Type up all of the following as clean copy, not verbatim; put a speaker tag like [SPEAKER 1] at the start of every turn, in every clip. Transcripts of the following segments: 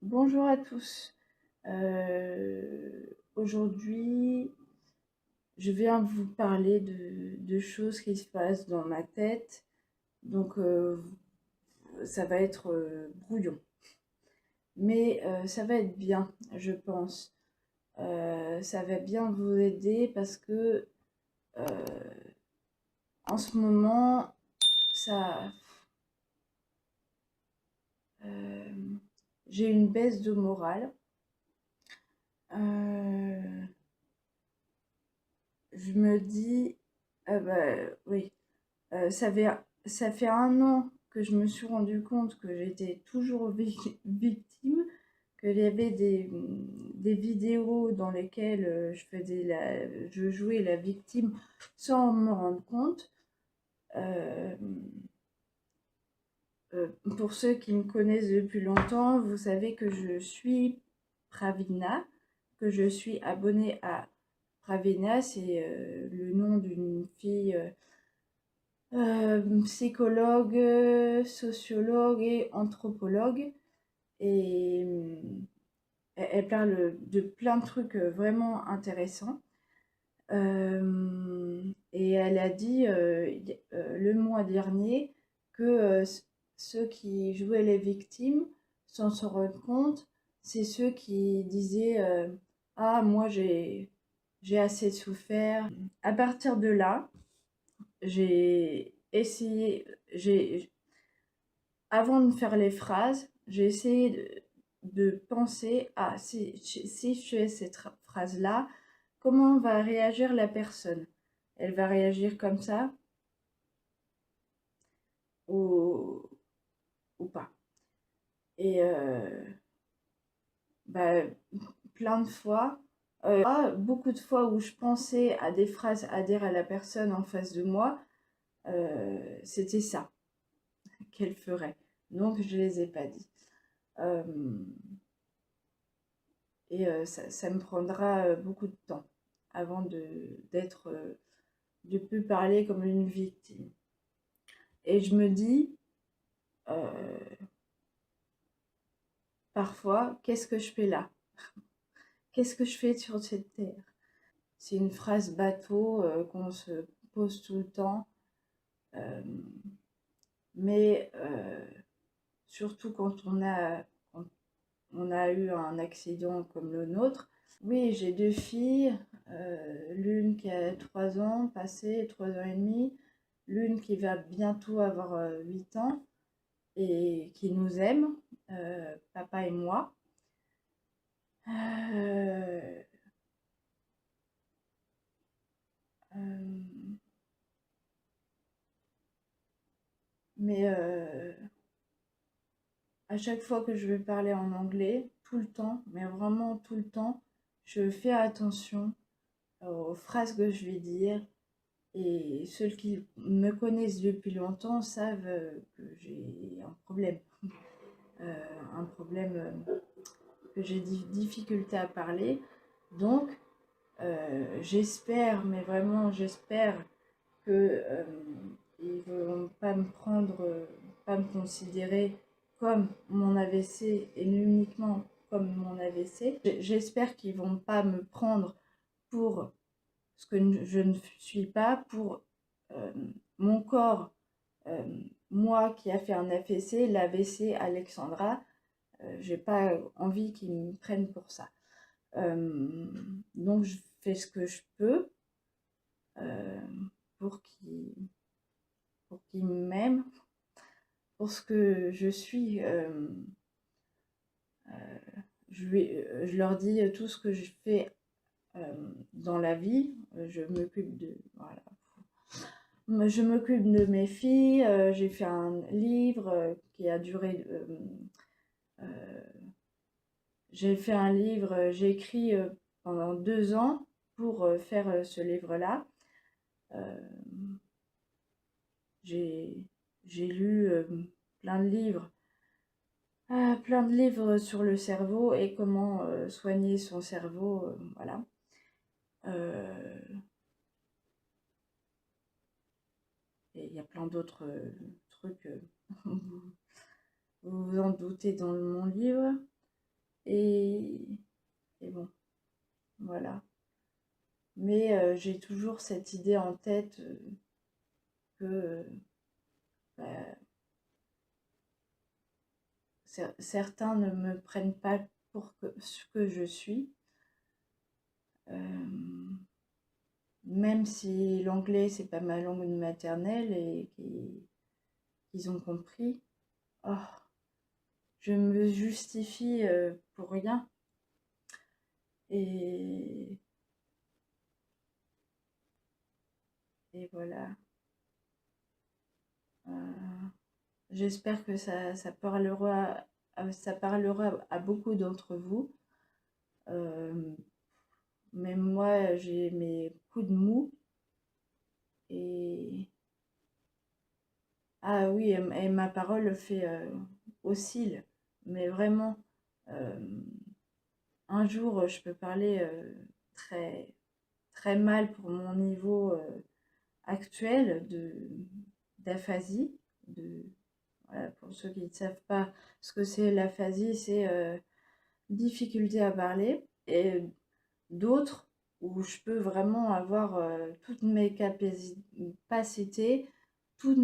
[SPEAKER 1] Bonjour à tous. Aujourd'hui, je viens vous parler de choses qui se passent dans ma tête. Donc, ça va être brouillon. Mais ça va être bien, je pense. Ça va bien vous aider parce que euh, en ce moment, ça, euh, j'ai une baisse de morale. Euh, je me dis, oui. Ça fait un an que je me suis rendu compte que j'étais toujours victime, qu'il y avait des vidéos dans lesquelles je jouais la victime sans me rendre compte. Euh, pour ceux qui me connaissent depuis longtemps, vous savez que je suis Pravina, que je suis abonnée à Pravina, c'est le nom d'une fille psychologue, sociologue et anthropologue. Et elle parle de plein de trucs vraiment intéressants. Et elle a dit le mois dernier que ceux qui jouaient les victimes, sans s'en rendre compte, c'est ceux qui disaient ah, moi j'ai assez souffert. À partir de là, j'ai essayé, avant de faire les phrases, j'ai essayé de penser à si je fais cette phrase-là, comment va réagir la personne? Elle va réagir comme ça ou, ou pas? Et bah, plein de fois, beaucoup de fois où je pensais à des phrases à dire à la personne en face de moi, c'était ça qu'elle ferait. Donc je les ai pas dit. Euh, et ça me prendra beaucoup de temps avant de plus parler comme une victime. Et je me dis, euh, parfois, qu'est-ce que je fais là? Qu'est-ce que je fais sur cette terre? C'est une phrase bateau qu'on se pose tout le temps, euh, mais surtout quand on a eu un accident comme le nôtre. Oui, j'ai deux filles, l'une qui a 3 ans passé, 3 ans et demi, l'une qui va bientôt avoir 8 ans et qui nous aime, papa et moi. Euh, euh, mais à chaque fois que je vais parler en anglais, tout le temps, mais vraiment tout le temps, je fais attention aux phrases que je vais dire. Et ceux qui me connaissent depuis longtemps savent que j'ai euh, un problème que j'ai des difficultés à parler. Donc, j'espère, mais vraiment j'espère que ils vont pas me prendre, pas me considérer comme mon AVC et uniquement comme mon AVC. J'espère qu'ils vont pas me prendre pour ce que je ne suis pas, pour euh, mon corps, euh, moi qui a fait un AVC, l'AVC Alexandra, j'ai pas envie qu'ils me prennent pour ça. Donc je fais ce que je peux euh, pour qu'ils m'aiment, pour ce que je suis. Je leur dis tout ce que je fais dans la vie. Je m'occupe de voilà. Je m'occupe de mes filles. J'ai fait un livre qui a duré. Euh, j'ai fait un livre. J'ai écrit pendant 2 ans pour faire ce livre-là. Euh, j'ai j'ai lu plein de livres sur le cerveau et comment soigner son cerveau. Voilà. Euh, et il y a plein d'autres trucs. vous vous en doutez dans mon livre. Et bon, voilà. Mais j'ai toujours cette idée en tête que bah, certains ne me prennent pas pour ce que je suis. Même si l'anglais, c'est pas ma langue maternelle et qu'ils ont compris, oh, je me justifie pour rien. Et voilà. J'espère que ça parlera à beaucoup d'entre vous. Même moi, j'ai mes coups de mou. Et ah oui, et ma parole fait oscille. Mais vraiment, euh, un jour, je peux parler très, très mal pour mon niveau actuel d'aphasie. Voilà, pour ceux qui ne savent pas ce que c'est l'aphasie, c'est difficulté à parler. Et d'autres où je peux vraiment avoir toutes mes capacités, toute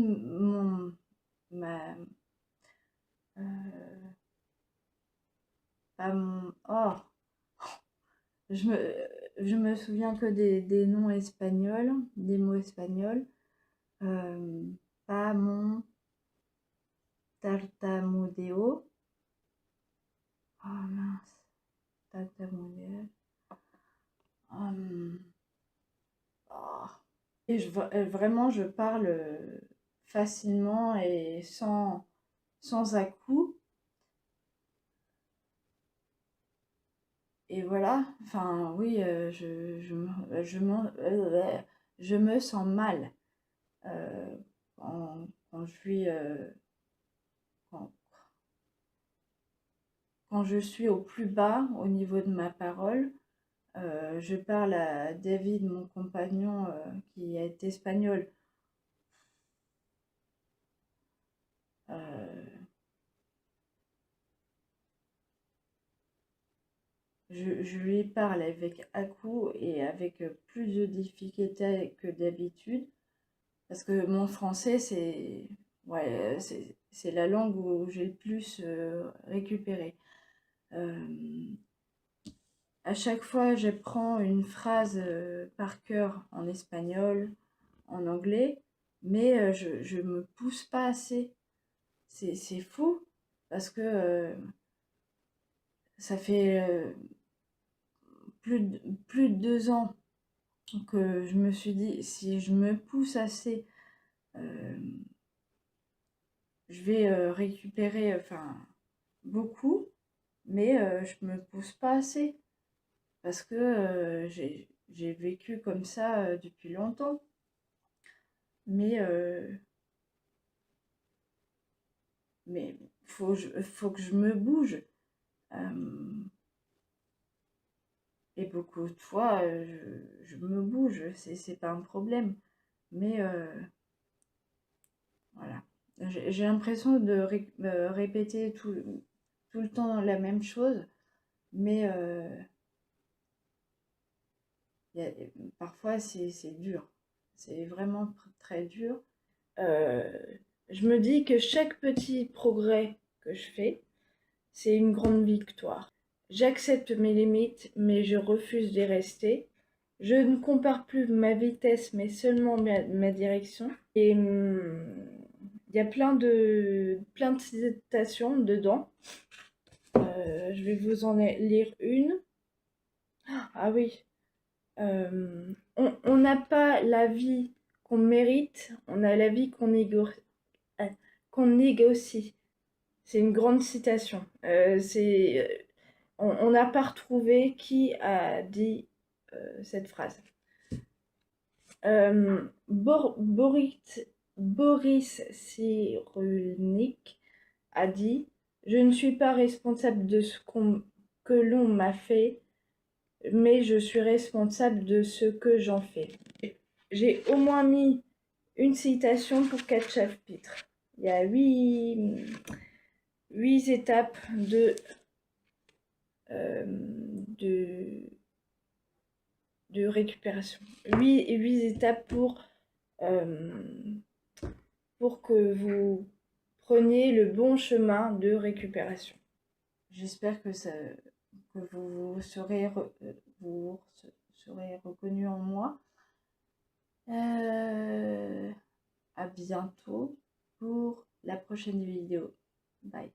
[SPEAKER 1] ma, euh, pas mon, oh, je me, je me souviens que des noms espagnols, des mots espagnols, euh, pas mon tartamudeo, oh mince, tartamudeo, oh. Et vraiment, je parle facilement et sans à-coups. Et voilà, enfin oui, je me sens mal euh, quand je suis quand, quand je suis au plus bas au niveau de ma parole. Je parle à David, mon compagnon, qui est espagnol. Euh, je lui parle avec à-coups et avec plus de difficulté que d'habitude. Parce que mon français, ouais, c'est la langue où j'ai le plus récupéré. À chaque fois, je prends une phrase par cœur en espagnol, en anglais, mais je ne me pousse pas assez. C'est fou, parce que ça fait plus de 2 ans que je me suis dit, si je me pousse assez, euh, je vais récupérer beaucoup, mais je me pousse pas assez parce que j'ai vécu comme ça depuis longtemps. Mais mais faut que je me bouge. Et beaucoup de fois, je me bouge, c'est pas un problème. Mais voilà. J'ai l'impression de répéter tout le temps la même chose, mais y a, parfois c'est dur. C'est vraiment très dur. Euh, je me dis que chaque petit progrès que je fais, c'est une grande victoire. J'accepte mes limites, mais je refuse d'y rester. Je ne compare plus ma vitesse, mais seulement ma direction. Et il y a plein de citations dedans. Je vais vous en lire une. Ah oui. On n'a pas la vie qu'on mérite, on a la vie qu'on négocie. C'est une grande citation. On n'a pas retrouvé qui a dit cette phrase. Boris Cyrulnik a dit: je ne suis pas responsable de ce que l'on m'a fait, mais je suis responsable de ce que j'en fais. J'ai au moins mis une citation pour 4 chapitres. Il y a 8 étapes euh, de, de récupération. 8 étapes pour que vous preniez le bon chemin de récupération. J'espère que vous serez reconnu en moi. À bientôt pour la prochaine vidéo. Bye.